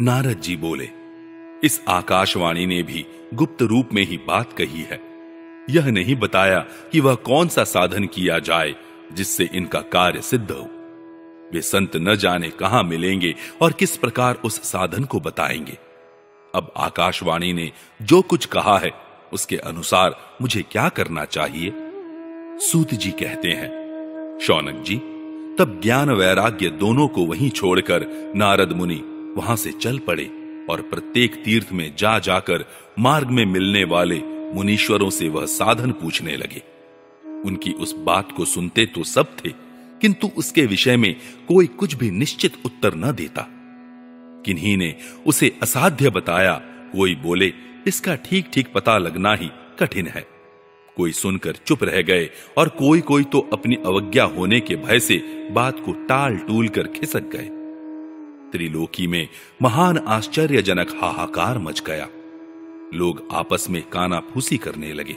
नारद जी बोले, इस आकाशवाणी ने भी गुप्त रूप में ही बात कही है। यह नहीं बताया कि वह कौन सा साधन किया जाए जिससे इनका कार्य सिद्ध हो। वे संत न जाने कहां मिलेंगे और किस प्रकार उस साधन को बताएंगे। अब आकाशवाणी ने जो कुछ कहा है उसके अनुसार मुझे क्या करना चाहिए? सूत जी कहते हैं, शौनक जी, तब ज्ञान वैराग्य दोनों को वहीं छोड़कर नारद मुनि वहां से चल पड़े और प्रत्येक तीर्थ में जा जाकर मार्ग में मिलने वाले मुनीश्वरों से वह साधन पूछने लगे। उनकी उस बात को सुनते तो सब थे, किंतु उसके विषय में कोई कुछ भी निश्चित उत्तर न देता। किन्हीं ने उसे असाध्य बताया, कोई बोले इसका ठीक ठीक पता लगना ही कठिन है। कोई सुनकर चुप रह गए और कोई कोई तो अपनी अवज्ञा होने के भय से बात को टाल टूल कर खिसक गए। त्रिलोकी में महान आश्चर्यजनक हाहाकार मच गया। लोग आपस में कानाफूसी करने लगे।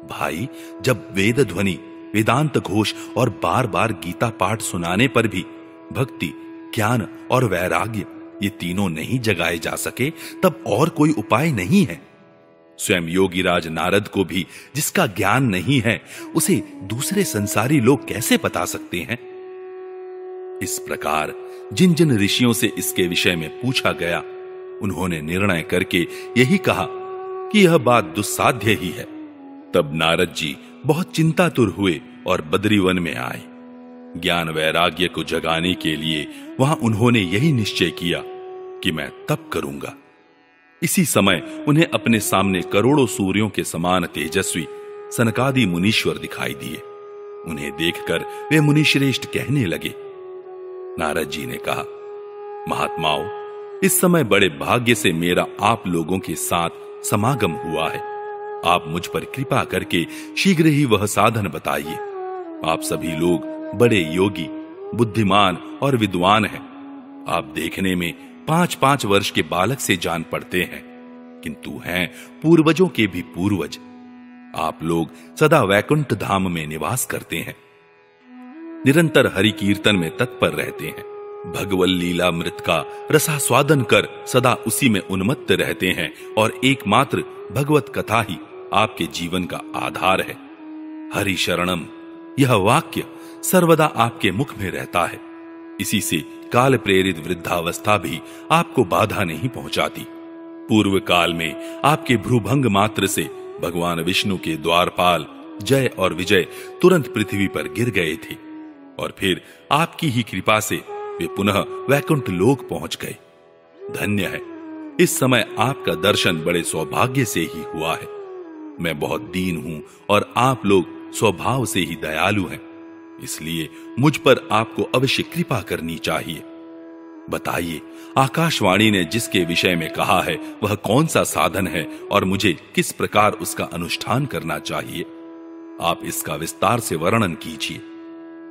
भाई, जब वेद ध्वनि, वेदांत घोष और बार बार गीता पाठ सुनाने पर भी भक्ति, ज्ञान और वैराग्य ये तीनों नहीं जगाए जा सके, तब और कोई उपाय नहीं है। स्वयं योगीराज नारद को भी जिसका ज्ञान नहीं है, उसे दूसरे संसारी लोग कैसे बता सकते हैं? इस प्रकार जिन जिन ऋषियों से इसके विषय में पूछा गया, उन्होंने निर्णय करके यही कहा कि यह बात दुस्साध्य ही है। तब नारद जी बहुत चिंतातुर हुए और बद्रीवन में आए। ज्ञान वैराग्य को जगाने के लिए वहां उन्होंने यही निश्चय किया कि मैं तप करूंगा। इसी समय उन्हें अपने सामने करोड़ों सूर्यों के समान तेजस्वी सनकादि मुनीश्वर दिखाई दिए। उन्हें देखकर वे मुनिश्रेष्ठ कहने लगे। नारद जी ने कहा, महात्माओं, इस समय बड़े भाग्य से मेरा आप लोगों के साथ समागम हुआ है। आप मुझ पर कृपा करके शीघ्र ही वह साधन बताइए। आप सभी लोग बड़े योगी, बुद्धिमान और विद्वान हैं। आप देखने में 5-5 वर्ष के बालक से जान पड़ते हैं, किंतु हैं पूर्वजों के भी पूर्वज। आप लोग सदा वैकुंठ धाम में निवास करते हैं, निरंतर हरि कीर्तन में तत्पर रहते हैं, भगवल लीला मृत का रसास्वादन कर सदा उसी में उन्मत्त रहते हैं और एकमात्र भगवत कथा ही आपके जीवन का आधार है। हरि शरणम, यह वाक्य सर्वदा आपके मुख में रहता है। इसी से काल प्रेरित वृद्धावस्था भी आपको बाधा नहीं पहुंचाती। पूर्व काल में आपके भ्रूभंग मात्र से भगवान विष्णु के द्वारपाल जय और विजय तुरंत पृथ्वी पर गिर गए थे और फिर आपकी ही कृपा से वे पुनः वैकुंठ लोक पहुंच गए। धन्य है, इस समय आपका दर्शन बड़े सौभाग्य से ही हुआ है। मैं बहुत दीन हूं और आप लोग स्वभाव से ही दयालु हैं, इसलिए मुझ पर आपको अवश्य कृपा करनी चाहिए। बताइए, आकाशवाणी ने जिसके विषय में कहा है वह कौन सा साधन है और मुझे किस प्रकार उसका अनुष्ठान करना चाहिए? आप इसका विस्तार से वर्णन कीजिए।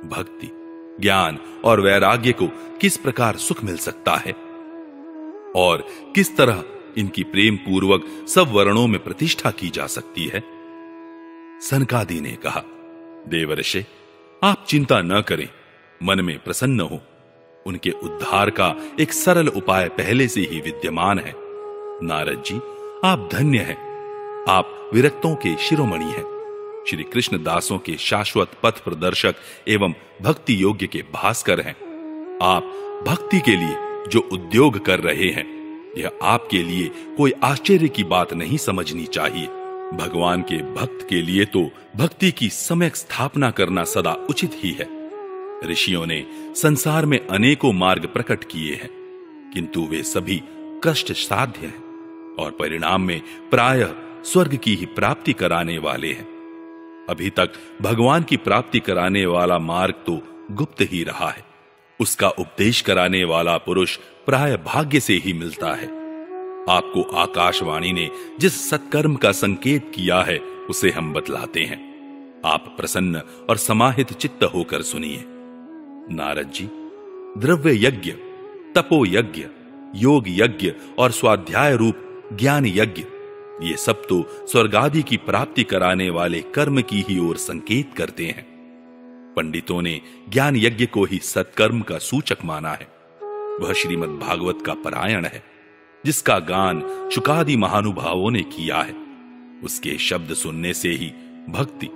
भक्ति, ज्ञान और वैराग्य को किस प्रकार सुख मिल सकता है और किस तरह इनकी प्रेम पूर्वक सब वर्णों में प्रतिष्ठा की जा सकती है? सनकादि ने कहा, देवर्षि, आप चिंता न करें, मन में प्रसन्न हो। उनके उद्धार का एक सरल उपाय पहले से ही विद्यमान है। नारद जी, आप धन्य हैं। आप विरक्तों के शिरोमणि हैं, श्री कृष्ण दासों के शाश्वत पथ प्रदर्शक एवं भक्ति योग्य के भास्कर हैं। आप भक्ति के लिए जो उद्योग कर रहे हैं, यह आपके लिए कोई आश्चर्य की बात नहीं समझनी चाहिए। भगवान के भक्त के लिए तो भक्ति की सम्यक स्थापना करना सदा उचित ही है। ऋषियों ने संसार में अनेकों मार्ग प्रकट किए हैं, किंतु वे सभी कष्ट साध्य हैं और परिणाम में प्रायः स्वर्ग की ही प्राप्ति कराने वाले हैं। अभी तक भगवान की प्राप्ति कराने वाला मार्ग तो गुप्त ही रहा है। उसका उपदेश कराने वाला पुरुष प्राय भाग्य से ही मिलता है। आपको आकाशवाणी ने जिस सत्कर्म का संकेत किया है उसे हम बतलाते हैं। आप प्रसन्न और समाहित चित्त होकर सुनिए। नारद जी, द्रव्य यज्ञ, तपो यज्ञ, योग यज्ञ और स्वाध्याय रूप ज्ञान यज्ञ, ये सब तो स्वर्गादि की प्राप्ति कराने वाले कर्म की ही ओर संकेत करते हैं। पंडितों ने ज्ञान यज्ञ को ही सत्कर्म का सूचक माना है। वह श्रीमद् भागवत का पारायण है, जिसका गान शुकादि महानुभावों ने किया है। उसके शब्द सुनने से ही भक्ति,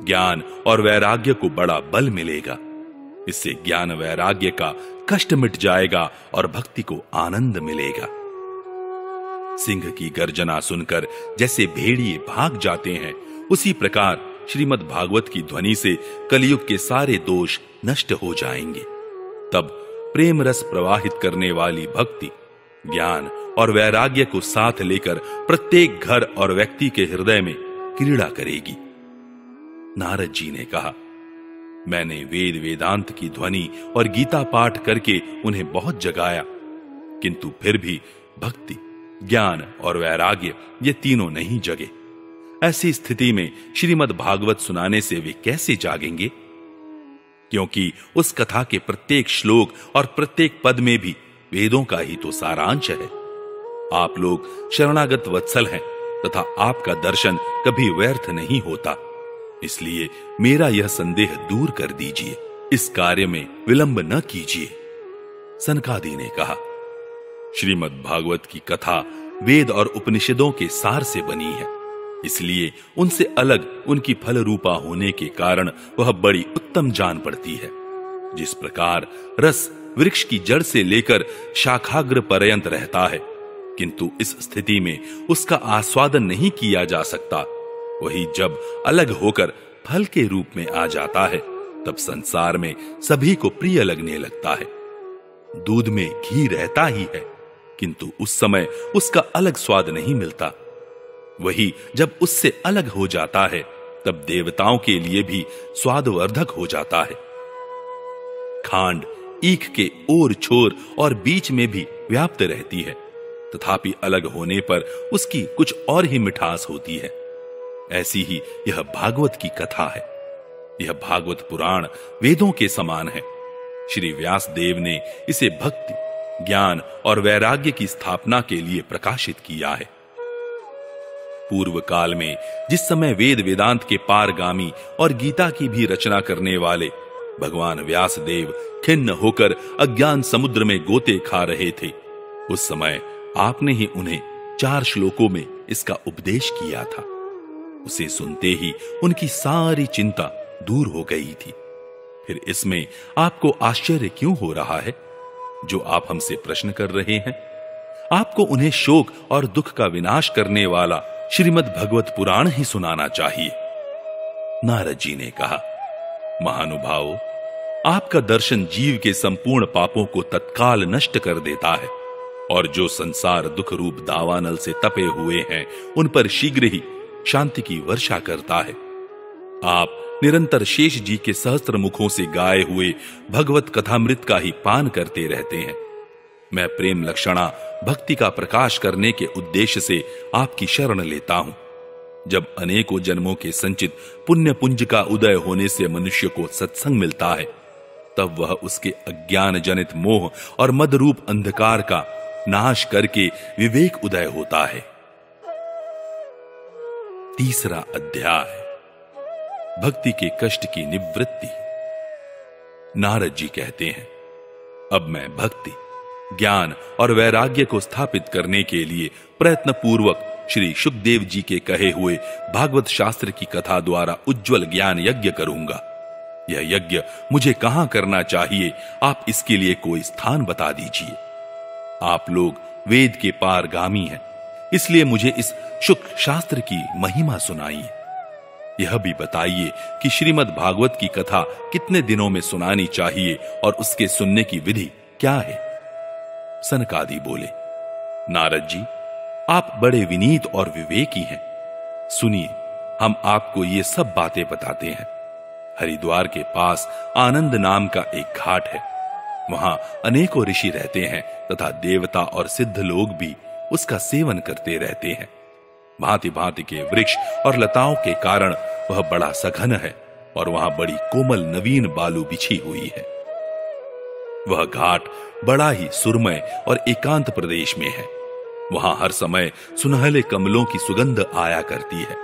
ज्ञान और वैराग्य को बड़ा बल मिलेगा। इससे ज्ञान वैराग्य का कष्ट मिट जाएगा और भक्ति को आनंद मिलेगा। सिंह की गर्जना सुनकर जैसे भेड़िए भाग जाते हैं, उसी प्रकार श्रीमद् भागवत की ध्वनि से कलयुग के सारे दोष नष्ट हो जाएंगे। तब प्रेम रस प्रवाहित करने वाली भक्ति, ज्ञान और वैराग्य को साथ लेकर प्रत्येक घर और व्यक्ति के हृदय में क्रीड़ा करेगी। नारद जी ने कहा, मैंने वेद वेदांत की ध्वनि और गीता पाठ करके उन्हें बहुत जगाया, किंतु फिर भी भक्ति, ज्ञान और वैराग्य ये तीनों नहीं जगे। ऐसी स्थिति में श्रीमद् भागवत सुनाने से वे कैसे जागेंगे? क्योंकि उस कथा के प्रत्येक श्लोक और प्रत्येक पद में भी वेदों का ही तो सारांश है। आप लोग शरणागत वत्सल हैं तथा आपका दर्शन कभी व्यर्थ नहीं होता। इसलिए मेरा यह संदेह दूर कर दीजिए, इस कार्य में विलंब न कीजिए। सनकादि ने कहा, श्रीमद् भागवत की कथा वेद और उपनिषदों के सार से बनी है, इसलिए उनसे अलग उनकी फल रूपा होने के कारण वह बड़ी उत्तम जान पड़ती है। जिस प्रकार रस वृक्ष की जड़ से लेकर शाखाग्र पर्यंत रहता है, किंतु इस स्थिति में उसका आस्वादन नहीं किया जा सकता, वही जब अलग होकर फल के रूप में आ जाता है, तब संसार में सभी को प्रिय लगने लगता है। दूध में घी रहता ही है, किंतु उस समय उसका अलग स्वाद नहीं मिलता। वही जब उससे अलग हो जाता है, तब देवताओं के लिए भी स्वादवर्धक हो जाता है। खांड ईख के ओर छोर और बीच में भी व्याप्त रहती है, तथापि अलग होने पर उसकी कुछ और ही मिठास होती है। ऐसी ही यह भागवत की कथा है। यह भागवत पुराण वेदों के समान है। श्री व्यास देव ने इसे भक्ति, ज्ञान और वैराग्य की स्थापना के लिए प्रकाशित किया है। पूर्व काल में जिस समय वेद वेदांत के पारगामी और गीता की भी रचना करने वाले भगवान व्यास देव खिन्न होकर अज्ञान समुद्र में गोते खा रहे थे, उस समय आपने ही उन्हें 4 श्लोकों में इसका उपदेश किया था। उसे सुनते ही उनकी सारी चिंता दूर हो गई थी। फिर इसमें आपको आश्चर्य क्यों हो रहा है जो आप हमसे प्रश्न कर रहे हैं? आपको उन्हें शोक और दुख का विनाश करने वाला श्रीमद् भगवत पुराण ही सुनाना चाहिए। नारद जी ने कहा, महानुभावों, आपका दर्शन जीव के संपूर्ण पापों को तत्काल नष्ट कर देता है और जो संसार दुख रूप दावानल से तपे हुए हैं, उन पर शीघ्र ही शांति की वर्षा करता है। आप निरंतर शेष जी के सहस्त्र मुखों से गाए हुए भगवत कथामृत का ही पान करते रहते हैं। मैं प्रेम लक्षणा भक्ति का प्रकाश करने के उद्देश्य से आपकी शरण लेता हूं। जब अनेकों जन्मों के संचित पुण्य पुंज का उदय होने से मनुष्य को सत्संग मिलता है, तब वह उसके अज्ञान जनित मोह और मद रूप अंधकार का नाश करके विवेक उदय होता है। तीसरा अध्याय, भक्ति के कष्ट की निवृत्ति। नारद जी कहते हैं, अब मैं भक्ति, ज्ञान और वैराग्य को स्थापित करने के लिए प्रयत्न पूर्वक श्री शुकदेव जी के कहे हुए भागवत शास्त्र की कथा द्वारा उज्जवल ज्ञान यज्ञ करूंगा। यह यज्ञ मुझे कहां करना चाहिए, आप इसके लिए कोई स्थान बता दीजिए। आप लोग वेद के पारगामी हैं, इसलिए मुझे इस शुक शास्त्र की महिमा सुनाइए। यह भी बताइए कि श्रीमद् भागवत की कथा कितने दिनों में सुनानी चाहिए और उसके सुनने की विधि क्या है। सनकादि बोले, नारद जी, आप बड़े विनीत और विवेकी हैं। सुनिए, हम आपको ये सब बातें बताते हैं। हरिद्वार के पास आनंद नाम का एक घाट है। वहां अनेकों ऋषि रहते हैं तथा देवता और सिद्ध लोग भी उसका सेवन करते रहते हैं। भांति भांति के वृक्ष और लताओं के कारण वह बड़ा सघन है और वहां बड़ी कोमल नवीन बालू बिछी हुई है। वह घाट बड़ा ही सुरमय और एकांत प्रदेश में है। वहां हर समय सुनहले कमलों की सुगंध आया करती है।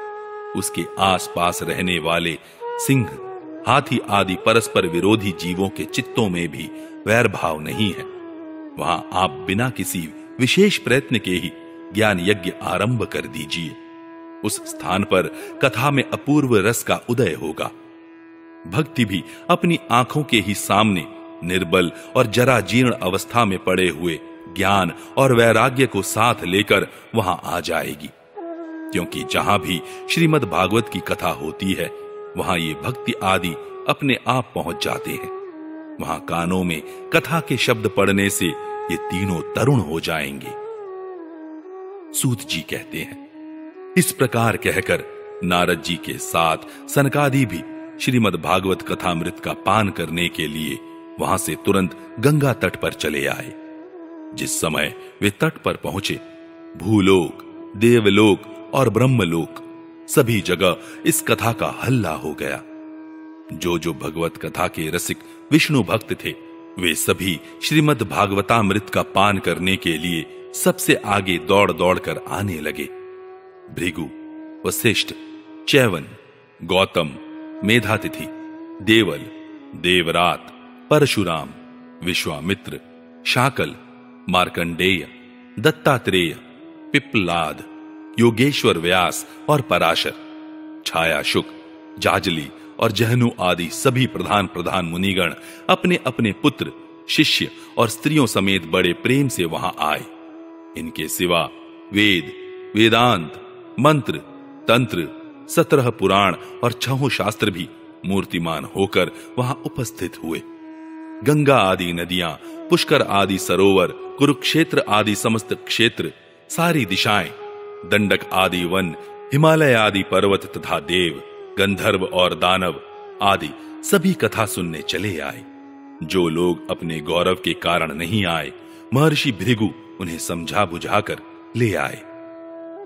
उसके आसपास रहने वाले सिंह, हाथी आदि परस्पर विरोधी जीवों के चित्तों में भी वैर भाव नहीं है। वहां आप बिना किसी विशेष प्रयत्न के ही ज्ञान यज्ञ आरंभ कर दीजिए। उस स्थान पर कथा में अपूर्व रस का उदय होगा। भक्ति भी अपनी आंखों के ही सामने निर्बल और जरा जीर्ण अवस्था में पड़े हुए ज्ञान और वैराग्य को साथ लेकर वहां आ जाएगी, क्योंकि जहां भी श्रीमद् भागवत की कथा होती है वहां ये भक्ति आदि अपने आप पहुंच जाते हैं। वहां कानों में कथा के शब्द पड़ने से ये तीनों तरुण हो जाएंगे। सूत जी कहते हैं, इस प्रकार कहकर नारद जी के साथ सनकादि भी श्रीमद् भागवत कथामृत का पान करने के लिए वहां से तुरंत गंगा तट पर चले आए। जिस समय वे तट पर पहुंचे, भूलोक, देवलोक और ब्रह्मलोक सभी जगह इस कथा का हल्ला हो गया। जो जो भगवत कथा के रसिक विष्णु भक्त थे, वे सभी श्रीमद् भागवतामृत का पान करने के लिए सबसे आगे दौड़ दौड़ कर आने लगे। भृगु, वशिष्ठ, चैवन, गौतम, मेधातिथि, देवल, देवरात, परशुराम, विश्वामित्र, शाकल, मार्कंडेय, दत्तात्रेय, पिप्पलाद, योगेश्वर व्यास और पराशर, छाया शुक, जाजली और जहनु आदि सभी प्रधान प्रधान मुनिगण अपने अपने पुत्र, शिष्य और स्त्रियों समेत बड़े प्रेम से वहां आए। इनके सिवा वेद, वेदांत, मंत्र, तंत्र, 17 पुराण और 6 शास्त्र भी मूर्तिमान होकर वहां उपस्थित हुए। गंगा आदि नदियां, पुष्कर आदि सरोवर, कुरुक्षेत्र आदि समस्त क्षेत्र, सारी दिशाएं, दंडक आदि वन, हिमालय आदि पर्वत तथा देव, गंधर्व और दानव आदि सभी कथा सुनने चले आए। जो लोग अपने गौरव के कारण नहीं आए, महर्षि भृगु उन्हें समझा बुझाकर ले आए।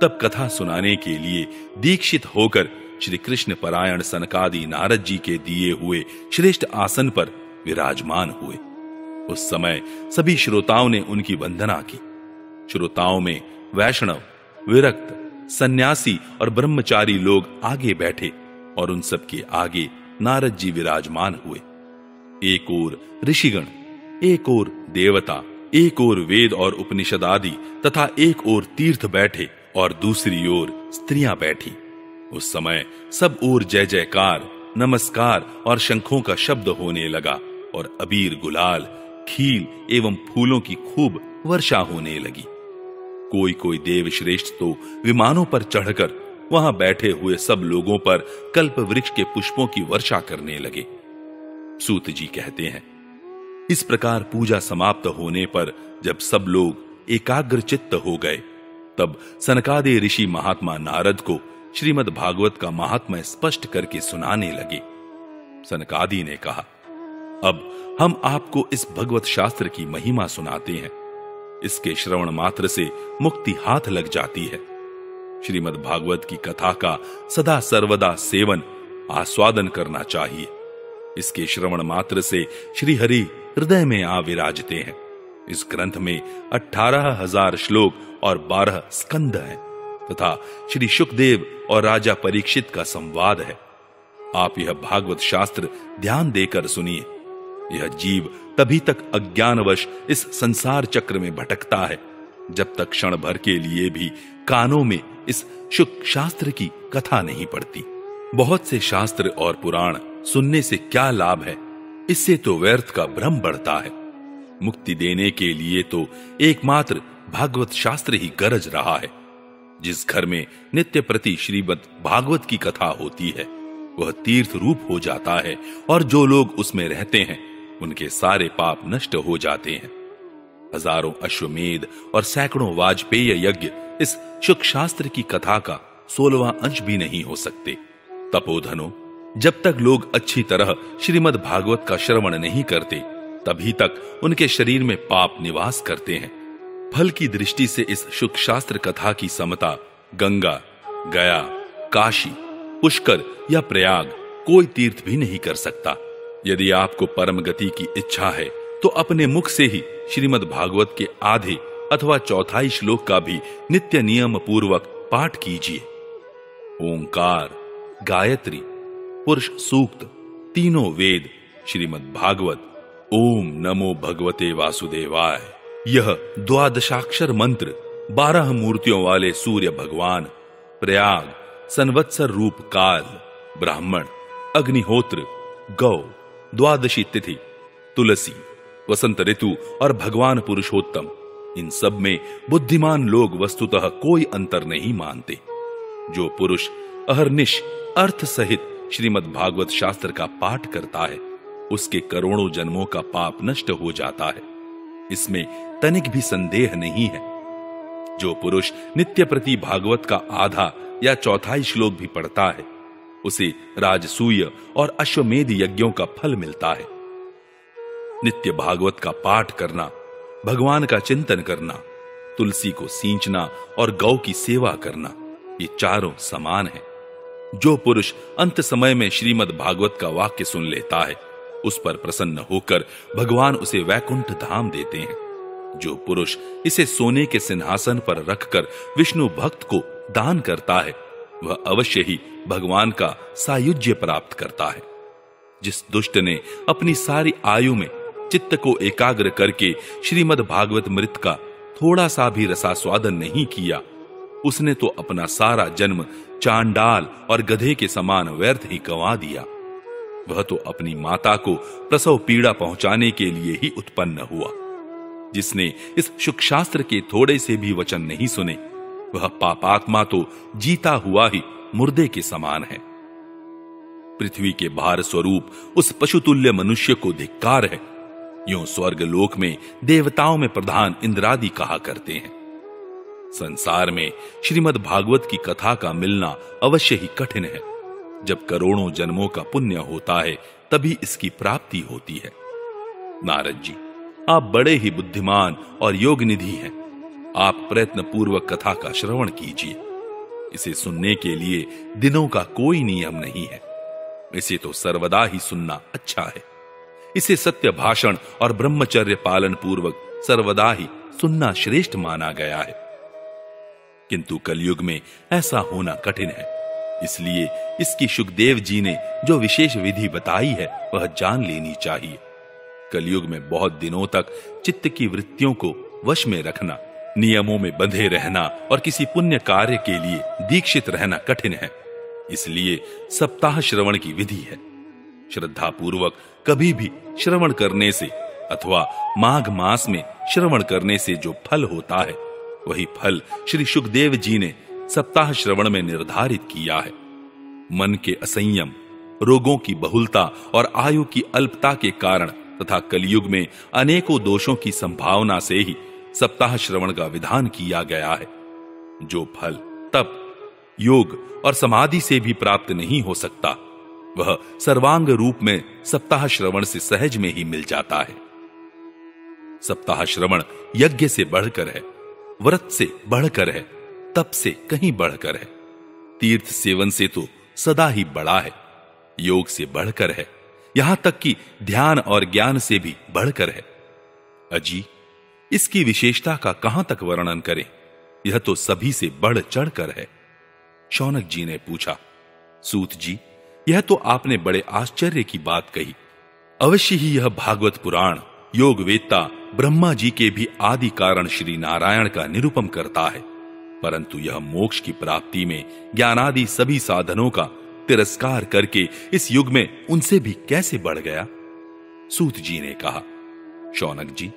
तब कथा सुनाने के लिए दीक्षित होकर श्री कृष्ण परायण सनकादि नारद जी के दिए हुए श्रेष्ठ आसन पर विराजमान हुए। उस समय सभी श्रोताओं ने उनकी वंदना की। श्रोताओं में वैष्णव, विरक्त, सन्यासी और ब्रह्मचारी लोग आगे बैठे और उन सबके आगे नारद जी विराजमान हुए। एक ओर ऋषिगण, एक ओर देवता, एक ओर वेद और उपनिषद आदि तथा एक ओर तीर्थ बैठे और दूसरी ओर स्त्रियां बैठी। उस समय सब ओर जय जयकार, नमस्कार और शंखों का शब्द होने लगा और अबीर, गुलाल, खील एवं फूलों की खूब वर्षा होने लगी। कोई कोई देव श्रेष्ठ तो विमानों पर चढ़कर वहां बैठे हुए सब लोगों पर कल्प वृक्ष के पुष्पों की वर्षा करने लगे। सूत जी कहते हैं, इस प्रकार पूजा समाप्त होने पर जब सब लोग एकाग्र चित्त हो गए, तब सनकादि ऋषि महात्मा नारद को श्रीमद् भागवत का महात्म्य स्पष्ट करके सुनाने लगे। सनकादि ने कहा, अब हम आपको इस भगवत शास्त्र की महिमा सुनाते हैं। इसके श्रवण मात्र से मुक्ति हाथ लग जाती है। श्रीमद् भागवत की कथा का सदा सर्वदा सेवन, आस्वादन करना चाहिए। इसके श्रवण मात्र से श्री हरि हृदय में आ विराजते हैं। इस ग्रंथ में 18,000 श्लोक और 12 स्कंद हैं तथा श्री शुकदेव और राजा परीक्षित का संवाद है। आप यह भागवत शास्त्र ध्यान देकर सुनिए। यह जीव तभी तक अज्ञानवश इस संसार चक्र में भटकता है जब तक क्षण भर के लिए भी कानों में इस शुक शास्त्र की कथा नहीं पड़ती। बहुत से शास्त्र और पुराण सुनने से क्या लाभ है? इससे तो व्यर्थ का भ्रम बढ़ता है। मुक्ति देने के लिए तो एकमात्र भागवत शास्त्र ही गरज रहा है। जिस घर में नित्य प्रति श्रीमद् भागवत की कथा होती है वह तीर्थ रूप हो जाता है और जो लोग उसमें रहते हैं उनके सारे पाप नष्ट हो जाते हैं। हजारों अश्वमेध और सैकड़ों वाजपेय यज्ञ इस शुक शास्त्र की कथा का 16वां अंश भी नहीं हो सकते। तपोधनो, जब तक लोग अच्छी तरह श्रीमद् भागवत का श्रवण नहीं करते तभी तक उनके शरीर में पाप निवास करते हैं। फल की दृष्टि से इस शुक शास्त्र कथा की समता गंगा, गया, काशी, पुष्कर या प्रयाग कोई तीर्थ भी नहीं कर सकता। यदि आपको परम गति की इच्छा है तो अपने मुख से ही श्रीमद् भागवत के आधे अथवा चौथाई श्लोक का भी नित्य नियम पूर्वक पाठ कीजिए। ओंकार, गायत्री, पुरुष सूक्त, तीनों वेद, श्रीमद् भागवत, ओम नमो भगवते वासुदेवाय, यह द्वादशाक्षर मंत्र 12 मूर्तियों वाले सूर्य भगवान, प्रयाग, संवत्सर रूप काल, ब्राह्मण, अग्निहोत्र, गौ, द्वादशी तिथि, तुलसी, वसंत ऋतु और भगवान पुरुषोत्तम, इन सब में बुद्धिमान लोग वस्तुतः कोई अंतर नहीं मानते। जो पुरुष अहर्निश अर्थ सहित श्रीमद् भागवत शास्त्र का पाठ करता है, उसके करोड़ों जन्मों का पाप नष्ट हो जाता है, इसमें तनिक भी संदेह नहीं है। जो पुरुष नित्य प्रति भागवत का आधा या चौथाई श्लोक भी पढ़ता है, उसे राजसूय और अश्वमेध यज्ञों का फल मिलता है। नित्य भागवत का पाठ करना, भगवान का चिंतन करना, तुलसी को सींचना और गौ की सेवा करना, ये चारों समान है। जो पुरुष अंत समय में श्रीमद् भागवत का वाक्य सुन लेता है, उस पर प्रसन्न होकर भगवान उसे वैकुंठ धाम देते हैं। जो पुरुष इसे सोने के सिंहासन पर रखकर विष्णु भक्त को दान करता है, वह अवश्य ही भगवान का सायुज्य प्राप्त करता है। जिस दुष्ट ने अपनी सारी आयु में चित्त को एकाग्र करके श्रीमद् भागवत मृत का थोड़ा सा भी रसास्वादन नहीं किया, उसने तो अपना सारा जन्म चांडाल और गधे के समान व्यर्थ ही गंवा दिया। वह तो अपनी माता को प्रसव पीड़ा पहुंचाने के लिए ही उत्पन्न हुआ। जिसने इस शुकशास्त्र के थोड़े से भी वचन नहीं सुने, वह पापात्मा तो जीता हुआ ही मुर्दे के समान है। पृथ्वी के भार स्वरूप उस पशुतुल्य मनुष्य को धिक्कार है। यूं स्वर्ग लोक में देवताओं में प्रधान इंद्रादि कहा करते हैं। संसार में श्रीमद् भागवत की कथा का मिलना अवश्य ही कठिन है। जब करोड़ों जन्मों का पुण्य होता है, तभी इसकी प्राप्ति होती है। नारद जी, आप बड़े ही बुद्धिमान और योग निधि हैं। आप प्रयत्न पूर्वक कथा का श्रवण कीजिए। इसे सुनने के लिए दिनों का कोई नियम नहीं है। इसे तो सर्वदा ही सुनना अच्छा है। इसे सत्य भाषण और ब्रह्मचर्य पालन पूर्वक सर्वदा ही सुनना श्रेष्ठ माना गया है। किंतु कलयुग में ऐसा होना कठिन है। इसलिए इसकी सुखदेव जी ने जो विशेष विधि बताई है, वह जान लेनी चाहिए। कलयुग में बहुत दिनों तक चित्त की वृत्तियों को वश में रखना, नियमों में बंधे रहना और किसी पुण्य कार्य के लिए दीक्षित रहना कठिन है। इसलिए सप्ताह श्रवण की विधि है। श्रद्धा पूर्वक कभी भी श्रवण करने से अथवा माघ मास में श्रवण करने से जो फल होता है, वही फल श्री सुखदेव जी ने सप्ताह श्रवण में निर्धारित किया है। मन के असंयम, रोगों की बहुलता और आयु की अल्पता के कारण तथा कलयुग में अनेकों दोषों की संभावना से ही सप्ताह श्रवण का विधान किया गया है। जो फल तप, योग और समाधि से भी प्राप्त नहीं हो सकता, वह सर्वांग रूप में सप्ताह श्रवण से सहज में ही मिल जाता है। सप्ताह श्रवण यज्ञ से बढ़कर है, व्रत से बढ़कर है, तप से कहीं बढ़कर है, तीर्थ सेवन से तो सदा ही बड़ा है, योग से बढ़कर है, यहां तक कि ध्यान और ज्ञान से भी बढ़कर है। अजी, इसकी विशेषता का कहां तक वर्णन करें? यह तो सभी से बढ़ चढ़कर है। शौनक जी ने पूछा, सूत जी, यह तो आपने बड़े आश्चर्य की बात कही। अवश्य ही यह भागवत पुराण योग वेत्ता ब्रह्मा जी के भी आदि कारण श्री नारायण का निरूपम करता है, परंतु यह मोक्ष की प्राप्ति में ज्ञानादि सभी साधनों का तिरस्कार करके इस युग में उनसे भी कैसे बढ़ गया? सूत जी ने कहा, शौनक जी,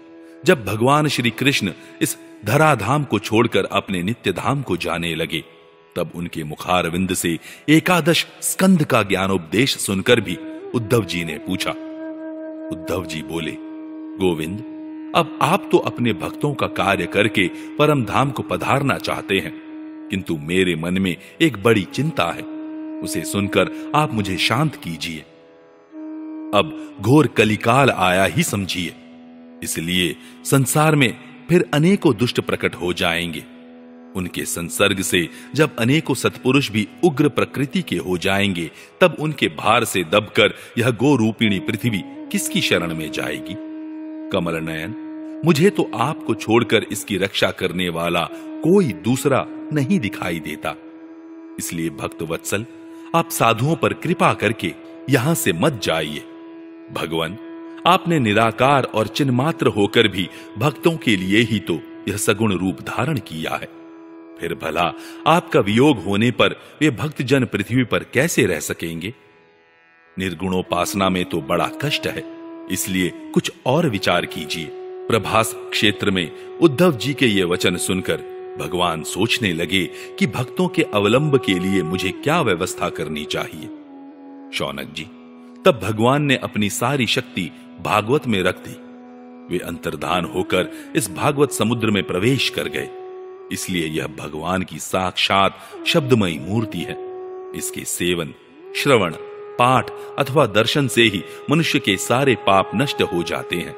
जब भगवान श्री कृष्ण इस धराधाम को छोड़कर अपने नित्य धाम को जाने लगे, तब उनके मुखारविंद से 11 स्कंद का ज्ञानोपदेश सुनकर भी उद्धव जी ने पूछा। उद्धव जी बोले, गोविंद, अब आप तो अपने भक्तों का कार्य करके परम धाम को पधारना चाहते हैं, किंतु मेरे मन में एक बड़ी चिंता है, उसे सुनकर आप मुझे शांत कीजिए। अब घोर कलिकाल आया ही समझिए, इसलिए संसार में फिर अनेकों दुष्ट प्रकट हो जाएंगे। उनके संसर्ग से जब अनेकों सत्पुरुष भी उग्र प्रकृति के हो जाएंगे, तब उनके भार से दबकर यह गो रूपिणी पृथ्वी किसकी शरण में जाएगी? कमल नयन, मुझे तो आपको छोड़कर इसकी रक्षा करने वाला कोई दूसरा नहीं दिखाई देता। इसलिए भक्त वत्सल, आप साधुओं पर कृपा करके यहां से मत जाइए। भगवान, आपने निराकार और चिन्मात्र होकर भी भक्तों के लिए ही तो यह सगुण रूप धारण किया है। फिर भला आपका वियोग होने पर वे भक्तजन पृथ्वी पर कैसे रह सकेंगे? निर्गुणोपासना में तो बड़ा कष्ट है, इसलिए कुछ और विचार कीजिए। प्रभास क्षेत्र में उद्धव जी के ये वचन सुनकर भगवान सोचने लगे कि भक्तों के अवलंब के लिए मुझे क्या व्यवस्था करनी चाहिए। शौनक जी, तब भगवान ने अपनी सारी शक्ति भागवत में रख दी। वे अंतर्धान होकर इस भागवत समुद्र में प्रवेश कर गए। इसलिए यह भगवान की साक्षात शब्दमयी मूर्ति है। इसके सेवन, श्रवण, पाठ अथवा दर्शन से ही मनुष्य के सारे पाप नष्ट हो जाते हैं।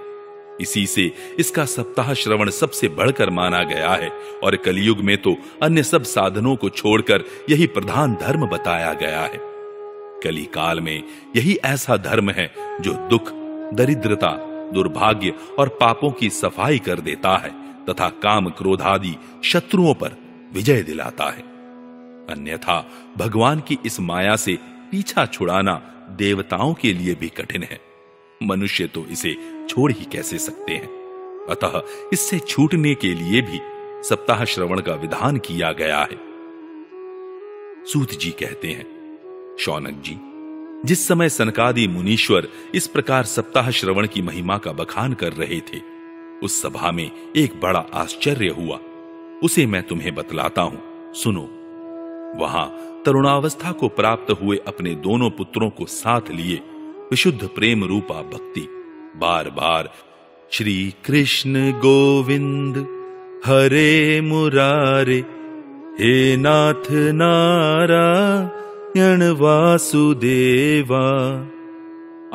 इसी से इसका सप्ताह श्रवण सबसे बढ़कर माना गया है और कलयुग में तो अन्य सब साधनों को छोड़कर यही प्रधान धर्म बताया गया है। कली काल में यही ऐसा धर्म है जो दुख, दरिद्रता, दुर्भाग्य और पापों की सफाई कर देता है तथा काम, क्रोध आदि शत्रुओं पर विजय दिलाता है। अन्यथा भगवान की इस माया से पीछा छुड़ाना देवताओं के लिए भी कठिन है। मनुष्य तो इसे छोड़ ही कैसे सकते हैं। अतः इससे छूटने के लिए भी सप्ताह श्रवण का विधान किया गया है। सूत जी कहते हैं, शौनक जी, जिस समय सनकादि मुनीश्वर इस प्रकार सप्ताह श्रवण की महिमा का बखान कर रहे थे, उस सभा में एक बड़ा आश्चर्य हुआ। उसे मैं तुम्हें बतलाता हूं, सुनो। वहां तरुणावस्था को प्राप्त हुए अपने दोनों पुत्रों को साथ लिए विशुद्ध प्रेम रूपा भक्ति बार बार श्री कृष्ण गोविंद हरे मुरारे, हे नाथ नारायण वासुदेवा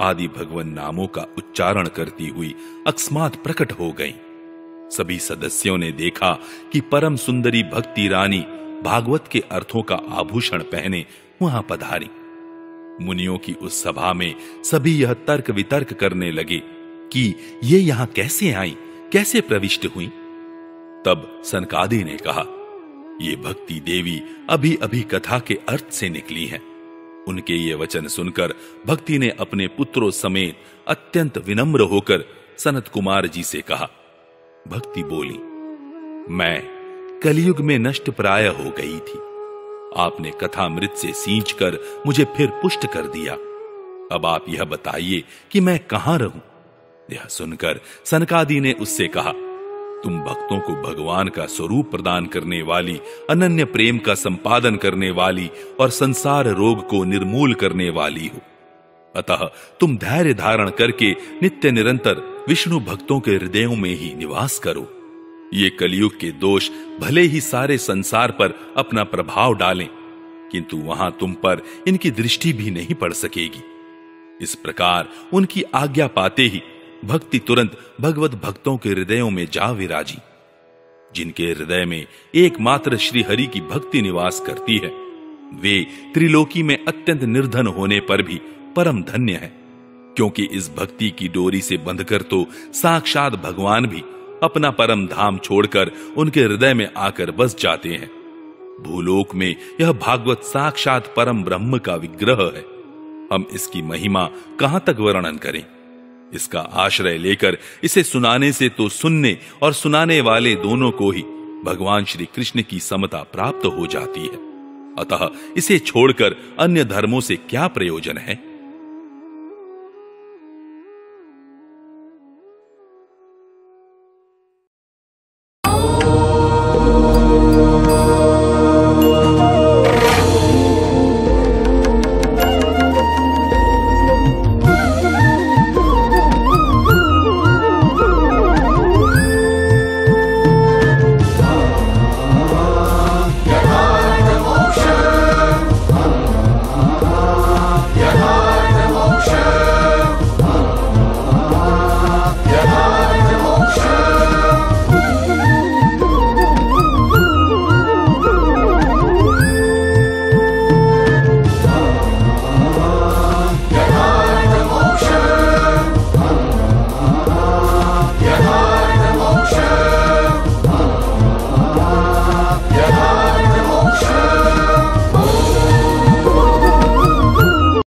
आदि भगवान नामों का उच्चारण करती हुई अकस्मात प्रकट हो गईं। सभी सदस्यों ने देखा कि परम सुंदरी भक्ति रानी भागवत के अर्थों का आभूषण पहने वहां पधारी। मुनियों की उस सभा में सभी यह तर्क वितर्क करने लगे कि ये यहां कैसे आई, कैसे प्रविष्ट हुई। तब सनकादि ने कहा, ये भक्ति देवी अभी अभी कथा के अर्थ से निकली हैं। उनके ये वचन सुनकर भक्ति ने अपने पुत्रों समेत अत्यंत विनम्र होकर सनत कुमार जी से कहा। भक्ति बोली, मैं कलयुग में नष्ट प्राय हो गई थी। आपने कथामृत से सींचकर मुझे फिर पुष्ट कर दिया। अब आप यह बताइए कि मैं कहां रहूं। यह सुनकर सनकादि ने उससे कहा, तुम भक्तों को भगवान का स्वरूप प्रदान करने वाली, अनन्य प्रेम का संपादन करने वाली और संसार रोग को निर्मूल करने वाली हो। अतः तुम धैर्य धारण करके नित्य निरंतर विष्णु भक्तों के हृदयों में ही निवास करो। ये कलयुग के दोष भले ही सारे संसार पर अपना प्रभाव डालें, किंतु वहां तुम पर इनकी दृष्टि भी नहीं पड़ सकेगी। इस प्रकार उनकी आज्ञा पाते ही भक्ति तुरंत भगवत भक्तों के हृदयों में जा विराजी। जिनके हृदय में एकमात्र श्री हरि की भक्ति निवास करती है, वे त्रिलोकी में अत्यंत निर्धन होने पर भी परम धन्य है, क्योंकि इस भक्ति की डोरी से बंधकर तो साक्षात भगवान भी अपना परम धाम छोड़कर उनके हृदय में आकर बस जाते हैं। भूलोक में यह भागवत साक्षात परम ब्रह्म का विग्रह है। हम इसकी महिमा कहां तक वर्णन करें। इसका आश्रय लेकर इसे सुनाने से तो सुनने और सुनाने वाले दोनों को ही भगवान श्री कृष्ण की समता प्राप्त हो जाती है। अतः इसे छोड़कर अन्य धर्मों से क्या प्रयोजन है।